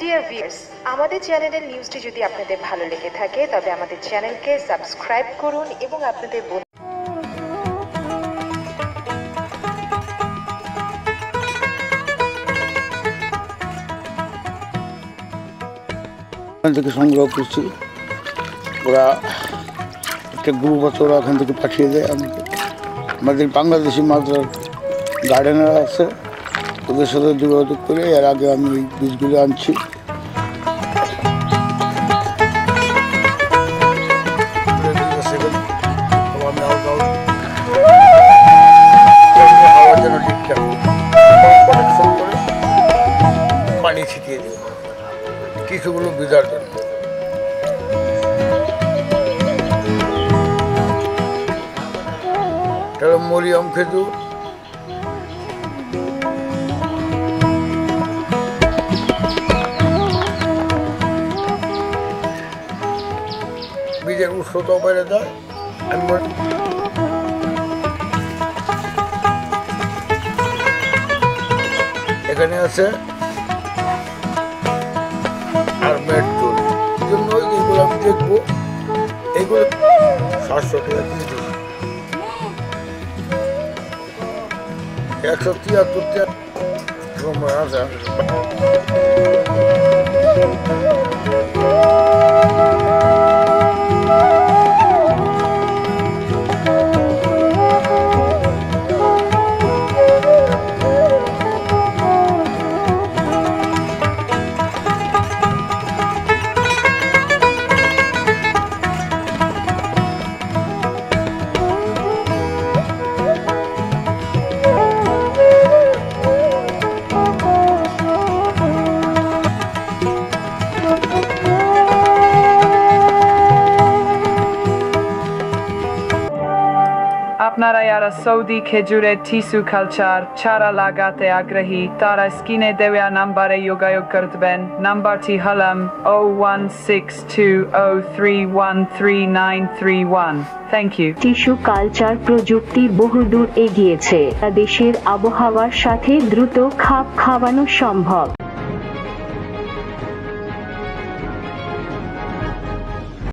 Dear viewers, আমাদের চ্যানেলের নিউজটি যদি আপনাদের ভালো লেগে থাকে তবে আমাদের চ্যানেলকে সাবস্ক্রাইব করুন এবং আপনাদের থেকে সংগ্রহ করছি। ওরা একটা গ্রুপ আছে, ওরা এখান থেকে পাঠিয়ে দেয় আমাদের বাংলাদেশি মাছ গার্ডেনার আছে, ওদের সাথে যোগাযোগ করে এর আগে আমি এই বীজগুলো আনছি। পানি ছিটিয়ে দিই কিছুগুলো বিদার জন্য। মরিয়ম খেজুর, বীজের উৎসটাও বেড়ে যায়। এখানে আছে আর মেট্রোল, এই জন্য এইগুলো আমি দেখবো। এইগুলো 700 টাকা কেজি, 173 টাকা সময় আছে। আপনারা যারা সৌদি খেজুরের টিস্যু কালচার চারা লাগাতে আগ্রহী তারা স্ক্রিনে দেওয়া নাম্বারে যোগাযোগ করবেন। নাম্বারটি হলাম 01620313931। Thank you. টিস্যু কালচার প্রযুক্তি বহুদূর এগিয়েছে, দেশের আবহাওয়ার সাথে দ্রুত খাপ খাওয়ানো সম্ভব।